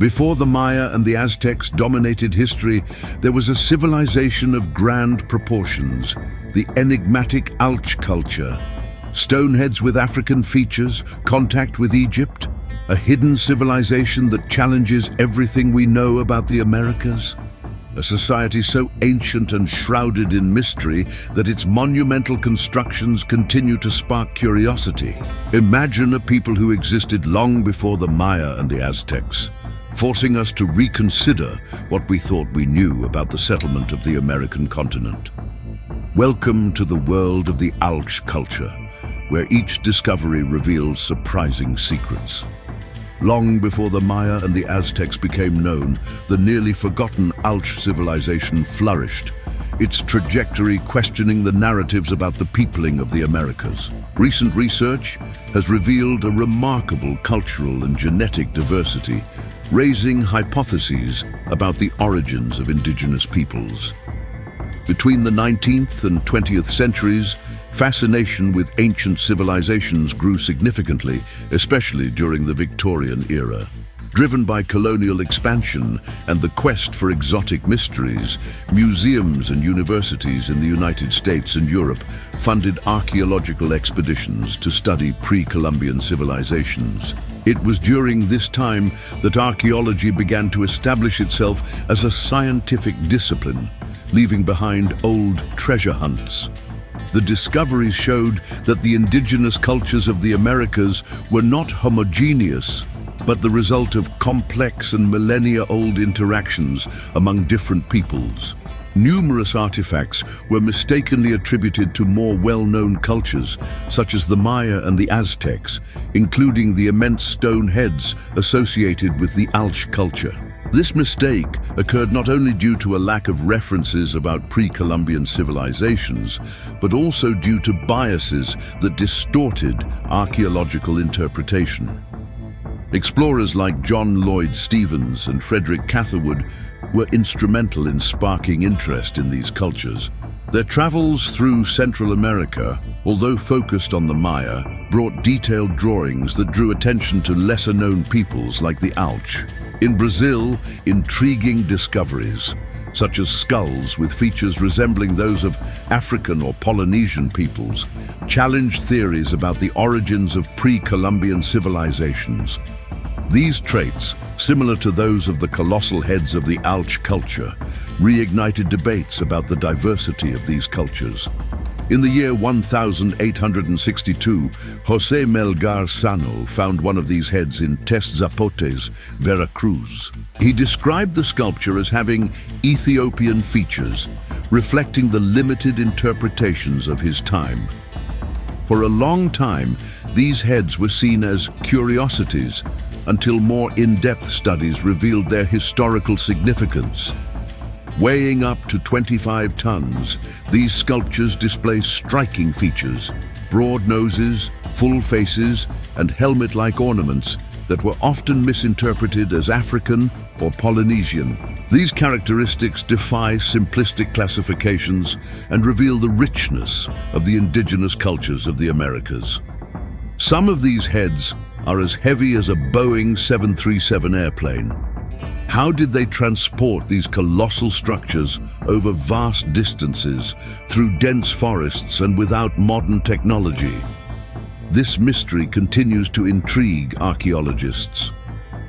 Before the Maya and the Aztecs dominated history, there was a civilization of grand proportions, the enigmatic Alch culture. Stoneheads with African features, contact with Egypt, a hidden civilization that challenges everything we know about the Americas. A society so ancient and shrouded in mystery that its monumental constructions continue to spark curiosity. Imagine a people who existed long before the Maya and the Aztecs, forcing us to reconsider what we thought we knew about the settlement of the American continent. Welcome to the world of the Alch culture, where each discovery reveals surprising secrets. Long before the Maya and the Aztecs became known, the nearly forgotten Alch civilization flourished, its trajectory questioning the narratives about the peopling of the Americas. Recent research has revealed a remarkable cultural and genetic diversity, raising hypotheses about the origins of indigenous peoples. Between the 19th and 20th centuries, fascination with ancient civilizations grew significantly, especially during the Victorian era. Driven by colonial expansion and the quest for exotic mysteries, museums and universities in the United States and Europe funded archaeological expeditions to study pre-Columbian civilizations. It was during this time that archaeology began to establish itself as a scientific discipline, leaving behind old treasure hunts. The discoveries showed that the indigenous cultures of the Americas were not homogeneous, but the result of complex and millennia-old interactions among different peoples. Numerous artifacts were mistakenly attributed to more well-known cultures, such as the Maya and the Aztecs, including the immense stone heads associated with the Alch culture. This mistake occurred not only due to a lack of references about pre-Columbian civilizations, but also due to biases that distorted archaeological interpretation. Explorers like John Lloyd Stevens and Frederick Catherwood were instrumental in sparking interest in these cultures. Their travels through Central America, although focused on the Maya, brought detailed drawings that drew attention to lesser-known peoples like the Alch. In Brazil, intriguing discoveries, such as skulls with features resembling those of African or Polynesian peoples, challenged theories about the origins of pre-Columbian civilizations. These traits, similar to those of the colossal heads of the Alch culture, reignited debates about the diversity of these cultures. In the year 1862, José Melgar Sano found one of these heads in Tes Zapotes, Veracruz. He described the sculpture as having Ethiopian features, reflecting the limited interpretations of his time. For a long time, these heads were seen as curiosities, until more in-depth studies revealed their historical significance. Weighing up to 25 tons, these sculptures display striking features: broad noses, full faces, and helmet-like ornaments that were often misinterpreted as African or Polynesian. These characteristics defy simplistic classifications and reveal the richness of the indigenous cultures of the Americas. Some of these heads are as heavy as a Boeing 737 airplane. How did they transport these colossal structures over vast distances, through dense forests and without modern technology? This mystery continues to intrigue archaeologists.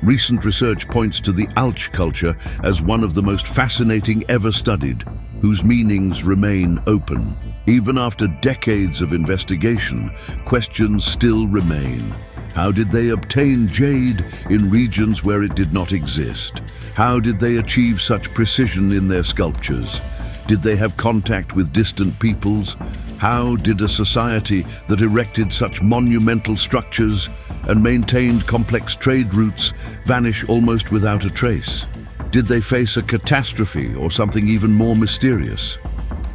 Recent research points to the Alch culture as one of the most fascinating ever studied, whose meanings remain open. Even after decades of investigation, questions still remain. How did they obtain jade in regions where it did not exist? How did they achieve such precision in their sculptures? Did they have contact with distant peoples? How did a society that erected such monumental structures and maintained complex trade routes vanish almost without a trace? Did they face a catastrophe or something even more mysterious?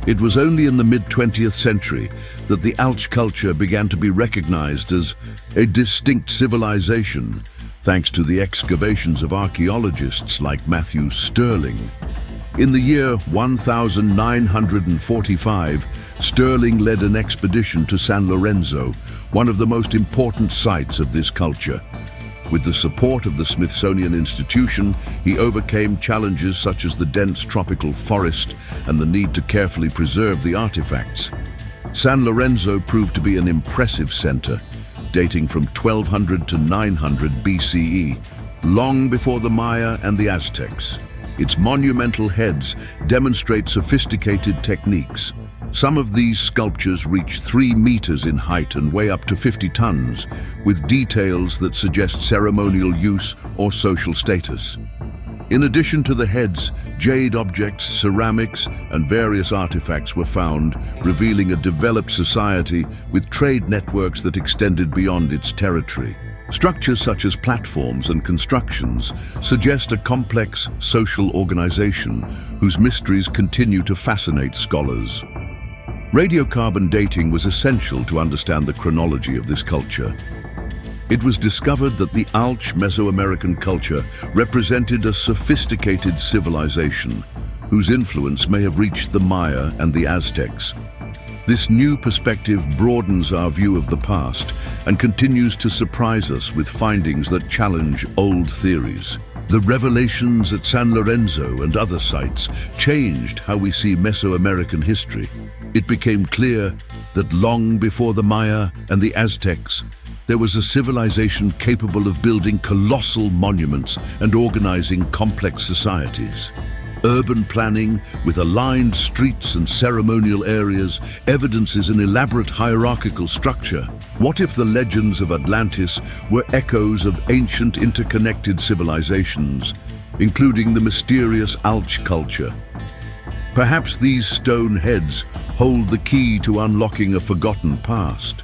It was only in the mid-20th century that the Alch culture began to be recognized as a distinct civilization, thanks to the excavations of archaeologists like Matthew Stirling. In the year 1945, Stirling led an expedition to San Lorenzo, one of the most important sites of this culture. With the support of the Smithsonian Institution, he overcame challenges such as the dense tropical forest and the need to carefully preserve the artifacts. San Lorenzo proved to be an impressive center, dating from 1200 to 900 BCE, long before the Maya and the Aztecs. Its monumental heads demonstrate sophisticated techniques. Some of these sculptures reach 3 meters in height and weigh up to 50 tons, with details that suggest ceremonial use or social status. In addition to the heads, jade objects, ceramics, and various artifacts were found, revealing a developed society with trade networks that extended beyond its territory. Structures such as platforms and constructions suggest a complex social organization whose mysteries continue to fascinate scholars. Radiocarbon dating was essential to understand the chronology of this culture. It was discovered that the Alch Mesoamerican culture represented a sophisticated civilization whose influence may have reached the Maya and the Aztecs. This new perspective broadens our view of the past and continues to surprise us with findings that challenge old theories. The revelations at San Lorenzo and other sites changed how we see Mesoamerican history. It became clear that long before the Maya and the Aztecs, there was a civilization capable of building colossal monuments and organizing complex societies. Urban planning, with aligned streets and ceremonial areas, evidences an elaborate hierarchical structure. What if the legends of Atlantis were echoes of ancient interconnected civilizations, including the mysterious Alch culture? Perhaps these stone heads hold the key to unlocking a forgotten past.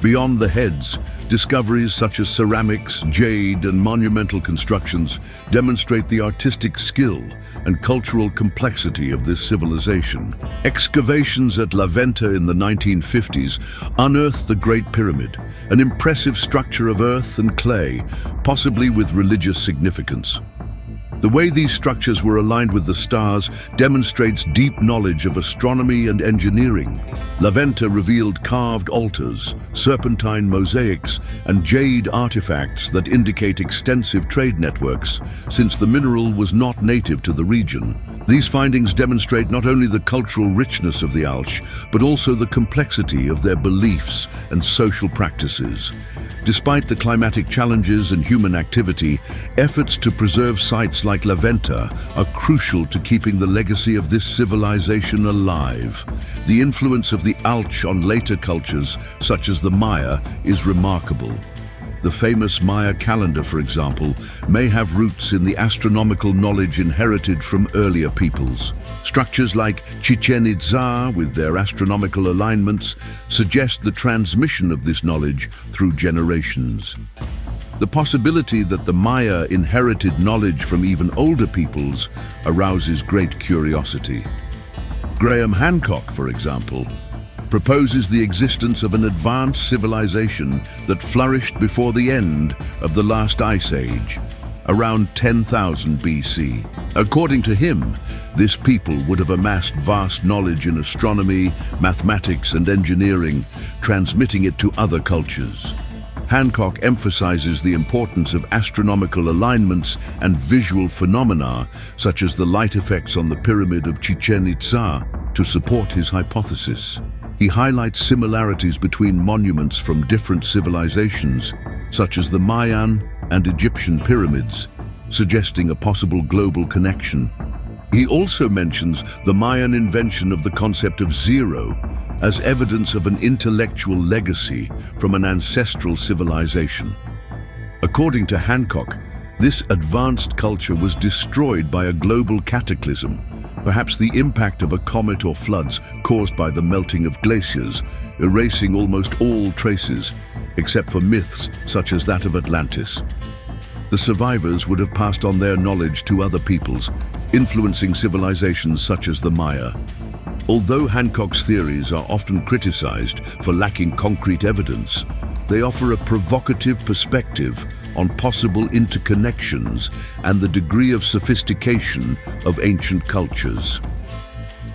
Beyond the heads, discoveries such as ceramics, jade, and monumental constructions demonstrate the artistic skill and cultural complexity of this civilization. Excavations at La Venta in the 1950s unearthed the Great Pyramid, an impressive structure of earth and clay, possibly with religious significance. The way these structures were aligned with the stars demonstrates deep knowledge of astronomy and engineering. La Venta revealed carved altars, serpentine mosaics, and jade artifacts that indicate extensive trade networks, since the mineral was not native to the region. These findings demonstrate not only the cultural richness of the Alch, but also the complexity of their beliefs and social practices. Despite the climatic challenges and human activity, efforts to preserve sites like La Venta are crucial to keeping the legacy of this civilization alive. The influence of the Alch on later cultures, such as the Maya, is remarkable. The famous Maya calendar, for example, may have roots in the astronomical knowledge inherited from earlier peoples. Structures like Chichen Itza, with their astronomical alignments, suggest the transmission of this knowledge through generations. The possibility that the Maya inherited knowledge from even older peoples arouses great curiosity. Graham Hancock, for example, proposes the existence of an advanced civilization that flourished before the end of the last ice age, around 10,000 BC. According to him, this people would have amassed vast knowledge in astronomy, mathematics, and engineering, transmitting it to other cultures. Hancock emphasizes the importance of astronomical alignments and visual phenomena, such as the light effects on the pyramid of Chichen Itza, to support his hypothesis. He highlights similarities between monuments from different civilizations, such as the Mayan and Egyptian pyramids, suggesting a possible global connection. He also mentions the Mayan invention of the concept of zero as evidence of an intellectual legacy from an ancestral civilization. According to Hancock, this advanced culture was destroyed by a global cataclysm, perhaps the impact of a comet or floods caused by the melting of glaciers, erasing almost all traces, except for myths such as that of Atlantis. The survivors would have passed on their knowledge to other peoples, influencing civilizations such as the Maya. Although Hancock's theories are often criticized for lacking concrete evidence, they offer a provocative perspective on possible interconnections and the degree of sophistication of ancient cultures.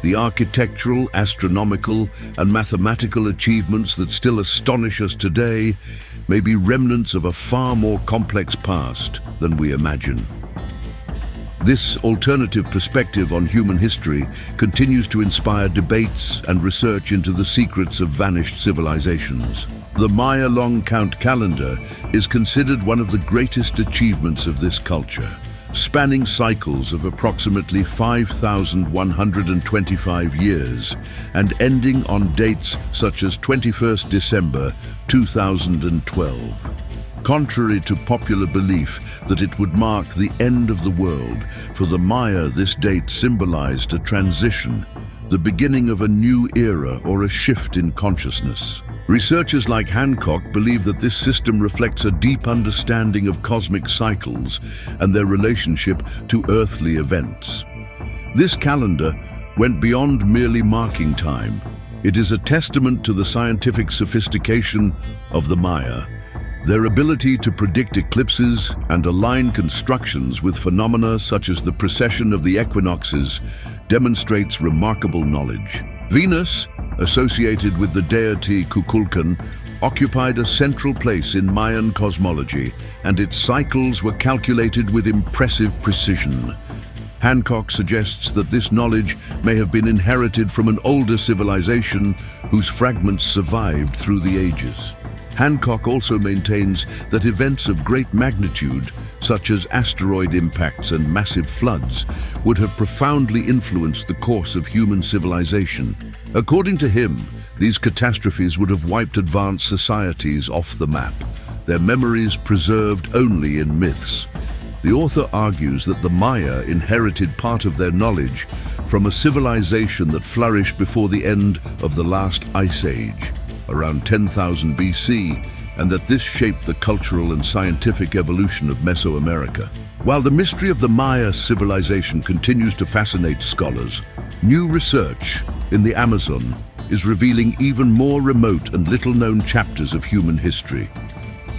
The architectural, astronomical, and mathematical achievements that still astonish us today may be remnants of a far more complex past than we imagine. This alternative perspective on human history continues to inspire debates and research into the secrets of vanished civilizations. The Maya long count calendar is considered one of the greatest achievements of this culture, spanning cycles of approximately 5,125 years and ending on dates such as 21st December 2012. Contrary to popular belief that it would mark the end of the world, for the Maya this date symbolized a transition, the beginning of a new era or a shift in consciousness. Researchers like Hancock believe that this system reflects a deep understanding of cosmic cycles and their relationship to earthly events. This calendar went beyond merely marking time. It is a testament to the scientific sophistication of the Maya. Their ability to predict eclipses and align constructions with phenomena such as the precession of the equinoxes demonstrates remarkable knowledge. Venus, associated with the deity Kukulkan, occupied a central place in Mayan cosmology, and its cycles were calculated with impressive precision. Hancock suggests that this knowledge may have been inherited from an older civilization whose fragments survived through the ages. Hancock also maintains that events of great magnitude, such as asteroid impacts and massive floods, would have profoundly influenced the course of human civilization. According to him, these catastrophes would have wiped advanced societies off the map, their memories preserved only in myths. The author argues that the Maya inherited part of their knowledge from a civilization that flourished before the end of the last ice age, around 10,000 BC, and that this shaped the cultural and scientific evolution of Mesoamerica. While the mystery of the Maya civilization continues to fascinate scholars, new research in the Amazon is revealing even more remote and little-known chapters of human history.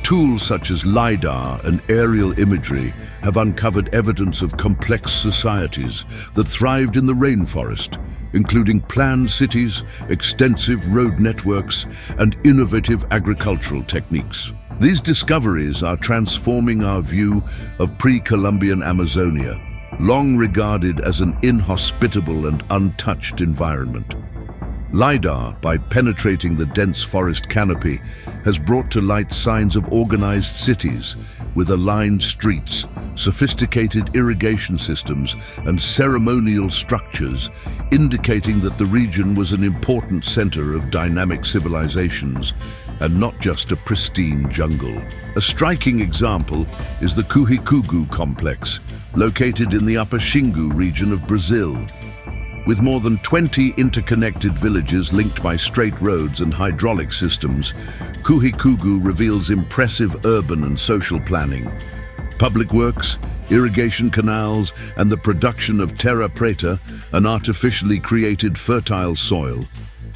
Tools such as LiDAR and aerial imagery have uncovered evidence of complex societies that thrived in the rainforest, including planned cities, extensive road networks, and innovative agricultural techniques. These discoveries are transforming our view of pre-Columbian Amazonia, long regarded as an inhospitable and untouched environment. LiDAR, by penetrating the dense forest canopy, has brought to light signs of organized cities with aligned streets, sophisticated irrigation systems, and ceremonial structures, indicating that the region was an important center of dynamic civilizations and not just a pristine jungle. A striking example is the Kuhikugu complex, located in the Upper Xingu region of Brazil. With more than 20 interconnected villages linked by straight roads and hydraulic systems, Kuhikugu reveals impressive urban and social planning. Public works, irrigation canals, and the production of terra preta, an artificially created fertile soil,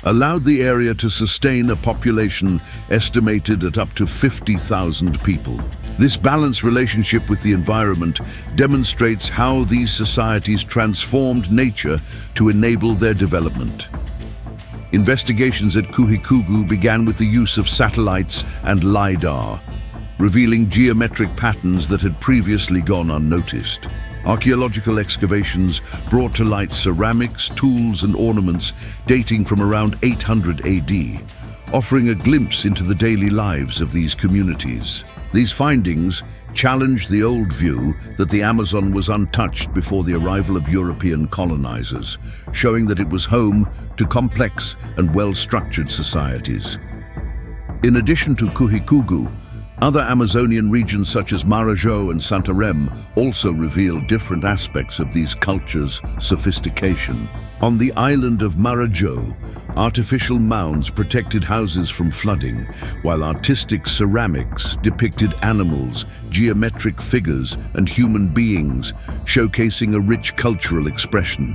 allowed the area to sustain a population estimated at up to 50,000 people. This balanced relationship with the environment demonstrates how these societies transformed nature to enable their development. Investigations at Kuhikugu began with the use of satellites and LiDAR, revealing geometric patterns that had previously gone unnoticed. Archaeological excavations brought to light ceramics, tools, and ornaments dating from around 800 AD, offering a glimpse into the daily lives of these communities. These findings challenged the old view that the Amazon was untouched before the arrival of European colonizers, showing that it was home to complex and well-structured societies. In addition to Kuhikugu, other Amazonian regions such as Marajó and Santarém also reveal different aspects of these cultures' sophistication. On the island of Marajó, artificial mounds protected houses from flooding, while artistic ceramics depicted animals, geometric figures, and human beings, showcasing a rich cultural expression.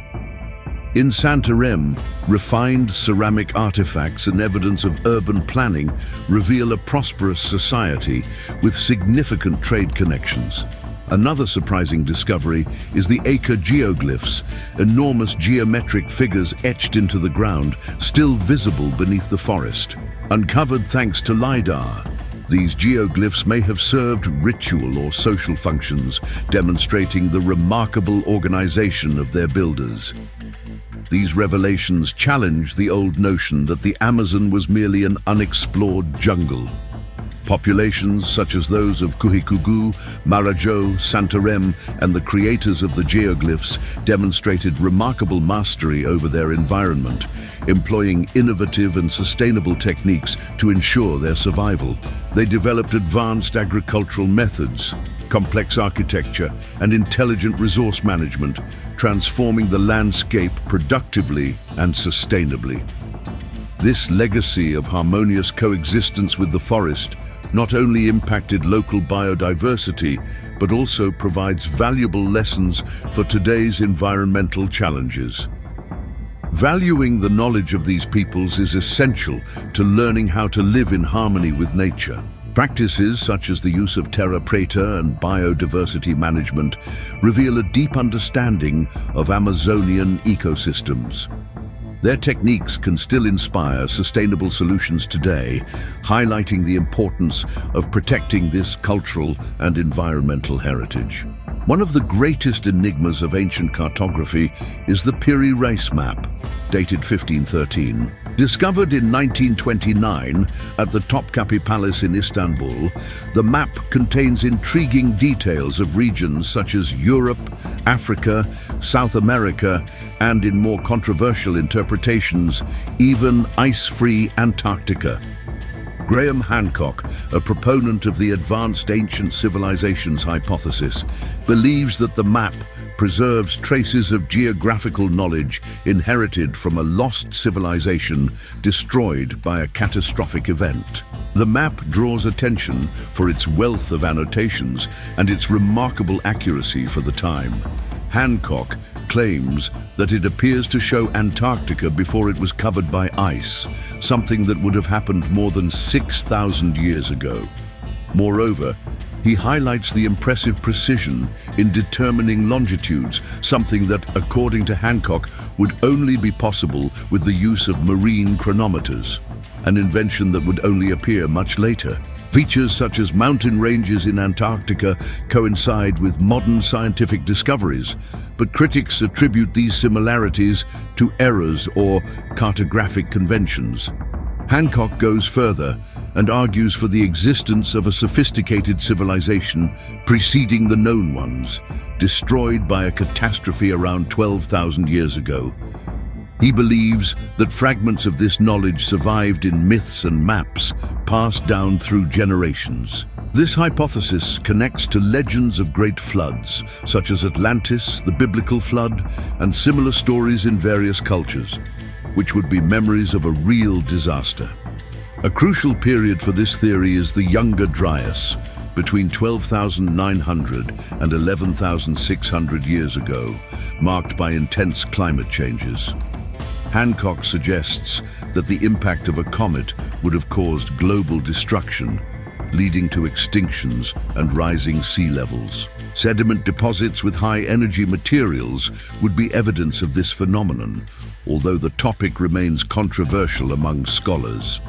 In Santarém, refined ceramic artifacts and evidence of urban planning reveal a prosperous society with significant trade connections. Another surprising discovery is the Acre geoglyphs, enormous geometric figures etched into the ground, still visible beneath the forest. Uncovered thanks to LiDAR, These geoglyphs may have served ritual or social functions, demonstrating the remarkable organization of their builders. These revelations challenge the old notion that the Amazon was merely an unexplored jungle. Populations such as those of Kuhikugu, Marajo, Santarem, and the creators of the geoglyphs demonstrated remarkable mastery over their environment, employing innovative and sustainable techniques to ensure their survival. They developed advanced agricultural methods, complex architecture, and intelligent resource management, transforming the landscape productively and sustainably. This legacy of harmonious coexistence with the forest not only impacted local biodiversity, but also provides valuable lessons for today's environmental challenges. Valuing the knowledge of these peoples is essential to learning how to live in harmony with nature. Practices such as the use of terra preta and biodiversity management reveal a deep understanding of Amazonian ecosystems. Their techniques can still inspire sustainable solutions today, highlighting the importance of protecting this cultural and environmental heritage. One of the greatest enigmas of ancient cartography is the Piri Reis map, dated 1513. Discovered in 1929 at the Topkapi Palace in Istanbul, the map contains intriguing details of regions such as Europe, Africa, South America, and in more controversial interpretations, even ice-free Antarctica. Graham Hancock, a proponent of the advanced ancient civilizations hypothesis, believes that the map preserves traces of geographical knowledge inherited from a lost civilization destroyed by a catastrophic event. The map draws attention for its wealth of annotations and its remarkable accuracy for the time. Hancock claims that it appears to show Antarctica before it was covered by ice, something that would have happened more than 6,000 years ago. Moreover, he highlights the impressive precision in determining longitudes, something that, according to Hancock, would only be possible with the use of marine chronometers, an invention that would only appear much later. Features such as mountain ranges in Antarctica coincide with modern scientific discoveries, but critics attribute these similarities to errors or cartographic conventions. Hancock goes further and argues for the existence of a sophisticated civilization preceding the known ones, destroyed by a catastrophe around 12,000 years ago. He believes that fragments of this knowledge survived in myths and maps passed down through generations. This hypothesis connects to legends of great floods, such as Atlantis, the biblical flood, and similar stories in various cultures, which would be memories of a real disaster. A crucial period for this theory is the Younger Dryas, between 12,900 and 11,600 years ago, marked by intense climate changes. Hancock suggests that the impact of a comet would have caused global destruction, leading to extinctions and rising sea levels. Sediment deposits with high-energy materials would be evidence of this phenomenon, although the topic remains controversial among scholars.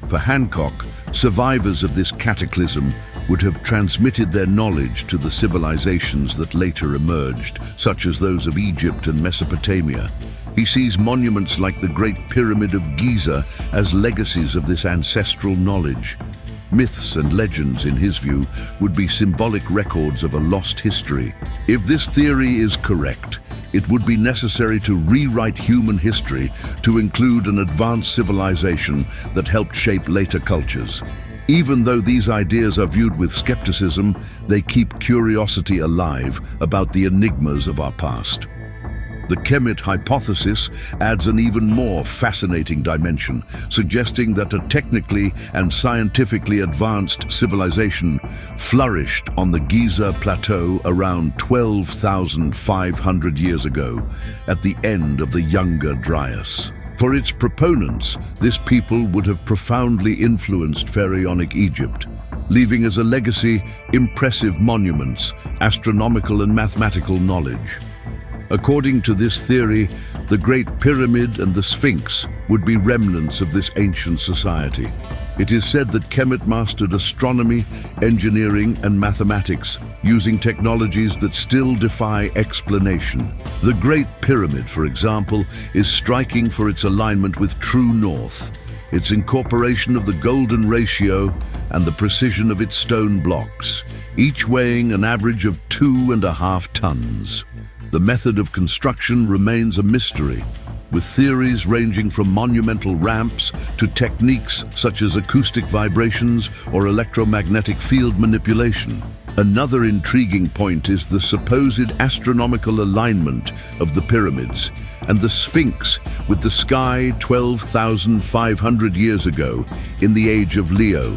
For Hancock, survivors of this cataclysm would have transmitted their knowledge to the civilizations that later emerged, such as those of Egypt and Mesopotamia. He sees monuments like the Great Pyramid of Giza as legacies of this ancestral knowledge. Myths and legends, in his view, would be symbolic records of a lost history. If this theory is correct, it would be necessary to rewrite human history to include an advanced civilization that helped shape later cultures. Even though these ideas are viewed with skepticism, they keep curiosity alive about the enigmas of our past. The Kemet hypothesis adds an even more fascinating dimension, suggesting that a technically and scientifically advanced civilization flourished on the Giza Plateau around 12,500 years ago, at the end of the Younger Dryas. For its proponents, this people would have profoundly influenced pharaonic Egypt, leaving as a legacy impressive monuments, astronomical and mathematical knowledge. According to this theory, the Great Pyramid and the Sphinx would be remnants of this ancient society. It is said that Kemet mastered astronomy, engineering, and mathematics, using technologies that still defy explanation. The Great Pyramid, for example, is striking for its alignment with true north, its incorporation of the golden ratio, and the precision of its stone blocks, each weighing an average of 2.5 tons. The method of construction remains a mystery, with theories ranging from monumental ramps to techniques such as acoustic vibrations or electromagnetic field manipulation. Another intriguing point is the supposed astronomical alignment of the pyramids and the Sphinx with the sky 12,500 years ago in the age of Leo,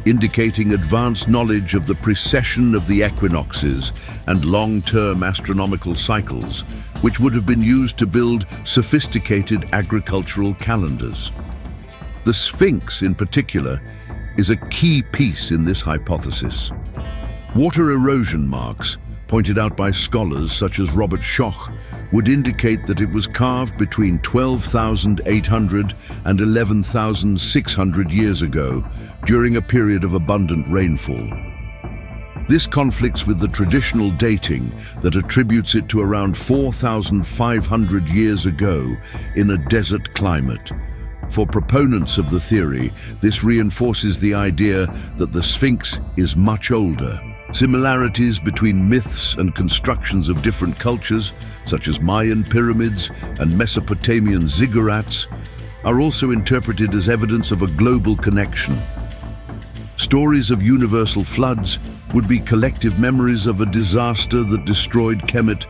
indicating advanced knowledge of the precession of the equinoxes and long-term astronomical cycles, which would have been used to build sophisticated agricultural calendars. The Sphinx, in particular, is a key piece in this hypothesis. Water erosion marks, pointed out by scholars such as Robert Schoch, would indicate that it was carved between 12,800 and 11,600 years ago during a period of abundant rainfall. This conflicts with the traditional dating that attributes it to around 4,500 years ago in a desert climate. For proponents of the theory, this reinforces the idea that the Sphinx is much older. Similarities between myths and constructions of different cultures, such as Mayan pyramids and Mesopotamian ziggurats, are also interpreted as evidence of a global connection. Stories of universal floods would be collective memories of a disaster that destroyed Kemet,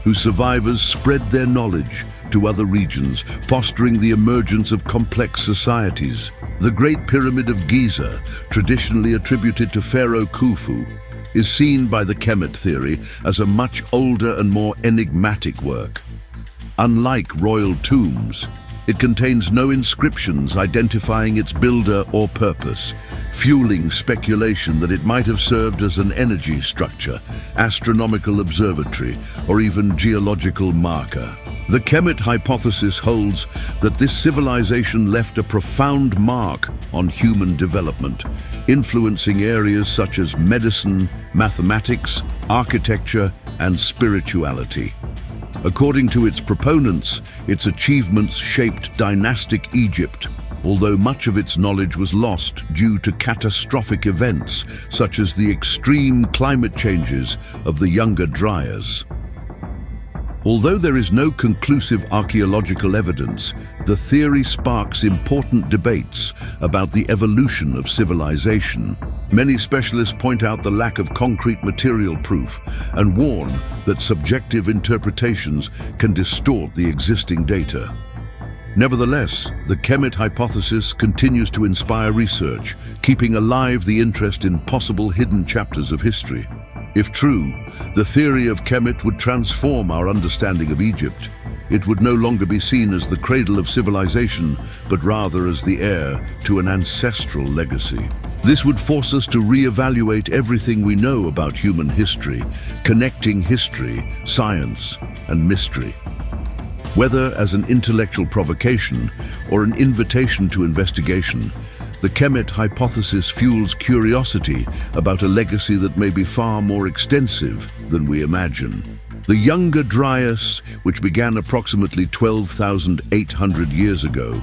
whose survivors spread their knowledge to other regions, fostering the emergence of complex societies. The Great Pyramid of Giza, traditionally attributed to Pharaoh Khufu, is seen by the Kemet theory as a much older and more enigmatic work. Unlike royal tombs, it contains no inscriptions identifying its builder or purpose, fueling speculation that it might have served as an energy structure, astronomical observatory, or even geological marker. The Kemet hypothesis holds that this civilization left a profound mark on human development, influencing areas such as medicine, mathematics, architecture, and spirituality. According to its proponents, its achievements shaped dynastic Egypt, although much of its knowledge was lost due to catastrophic events such as the extreme climate changes of the Younger Dryas. Although there is no conclusive archaeological evidence, the theory sparks important debates about the evolution of civilization. Many specialists point out the lack of concrete material proof and warn that subjective interpretations can distort the existing data. Nevertheless, the Kemet hypothesis continues to inspire research, keeping alive the interest in possible hidden chapters of history. If true, the theory of Kemet would transform our understanding of Egypt. It would no longer be seen as the cradle of civilization, but rather as the heir to an ancestral legacy. This would force us to re-evaluate everything we know about human history, connecting history, science, and mystery. Whether as an intellectual provocation or an invitation to investigation, the Kemet hypothesis fuels curiosity about a legacy that may be far more extensive than we imagine. The Younger Dryas, which began approximately 12,800 years ago,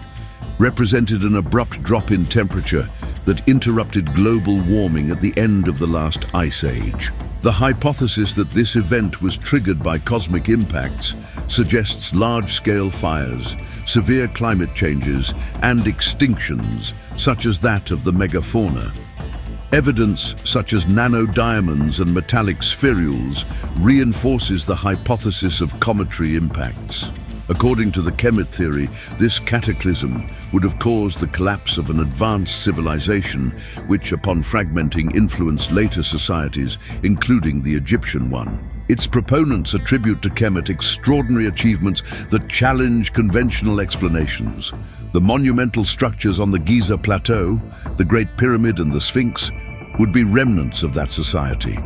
represented an abrupt drop in temperature that interrupted global warming at the end of the last ice age. The hypothesis that this event was triggered by cosmic impacts suggests large-scale fires, severe climate changes, and extinctions, such as that of the megafauna. Evidence such as nanodiamonds and metallic spherules reinforces the hypothesis of cometary impacts. According to the Kemet theory, this cataclysm would have caused the collapse of an advanced civilization, which, upon fragmenting, influenced later societies, including the Egyptian one. Its proponents attribute to Kemet extraordinary achievements that challenge conventional explanations. The monumental structures on the Giza Plateau, the Great Pyramid and the Sphinx, would be remnants of that society.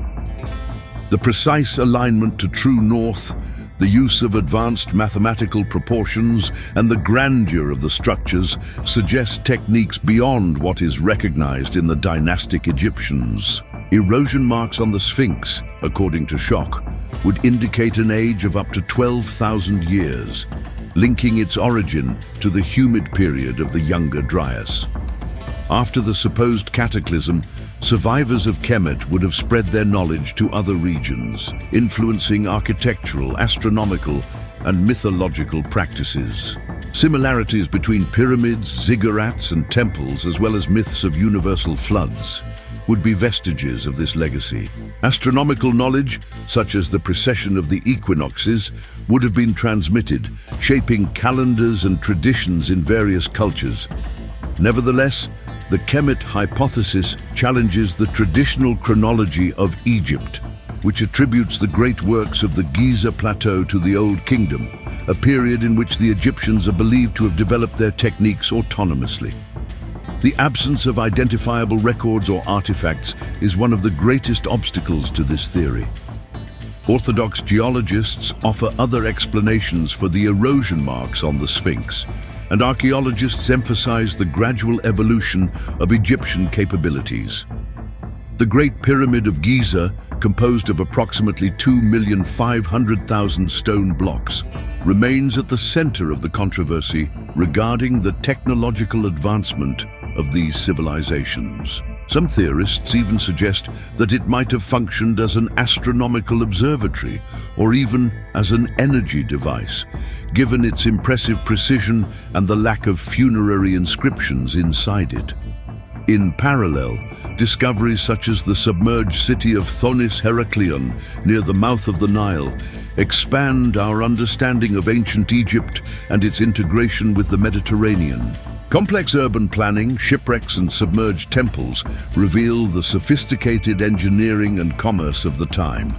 The precise alignment to true north, The use of advanced mathematical proportions and the grandeur of the structures suggest techniques beyond what is recognized in the dynastic Egyptians. Erosion marks on the Sphinx, according to Schoch, would indicate an age of up to 12,000 years, linking its origin to the humid period of the Younger Dryas. After the supposed cataclysm, survivors of Kemet would have spread their knowledge to other regions, influencing architectural, astronomical, and mythological practices. Similarities between pyramids, ziggurats, and temples, as well as myths of universal floods, would be vestiges of this legacy. Astronomical knowledge, such as the precession of the equinoxes, would have been transmitted, shaping calendars and traditions in various cultures. Nevertheless, the Kemet hypothesis challenges the traditional chronology of Egypt, which attributes the great works of the Giza Plateau to the Old Kingdom, a period in which the Egyptians are believed to have developed their techniques autonomously. The absence of identifiable records or artifacts is one of the greatest obstacles to this theory. Orthodox geologists offer other explanations for the erosion marks on the Sphinx, and archaeologists emphasize the gradual evolution of Egyptian capabilities. The Great Pyramid of Giza, composed of approximately 2,500,000 stone blocks, remains at the center of the controversy regarding the technological advancement of these civilizations. Some theorists even suggest that it might have functioned as an astronomical observatory or even as an energy device, given its impressive precision and the lack of funerary inscriptions inside it. In parallel, discoveries such as the submerged city of Thonis Heraklion near the mouth of the Nile expand our understanding of ancient Egypt and its integration with the Mediterranean. Complex urban planning, shipwrecks, and submerged temples reveal the sophisticated engineering and commerce of the time.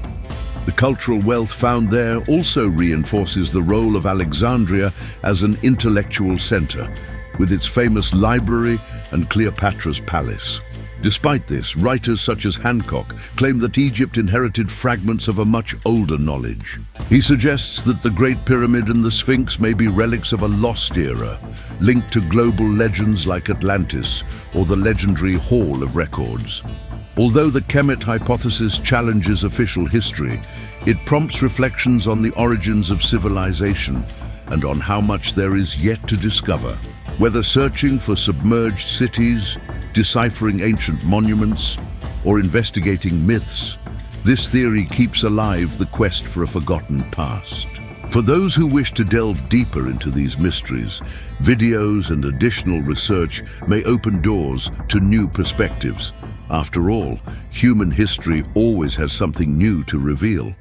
The cultural wealth found there also reinforces the role of Alexandria as an intellectual center, with its famous library and Cleopatra's palace. Despite this, writers such as Hancock claim that Egypt inherited fragments of a much older knowledge. He suggests that the Great Pyramid and the Sphinx may be relics of a lost era, linked to global legends like Atlantis or the legendary Hall of Records. Although the Kemet hypothesis challenges official history, it prompts reflections on the origins of civilization and on how much there is yet to discover. Whether searching for submerged cities, deciphering ancient monuments, or investigating myths, this theory keeps alive the quest for a forgotten past. For those who wish to delve deeper into these mysteries, videos and additional research may open doors to new perspectives. After all, human history always has something new to reveal.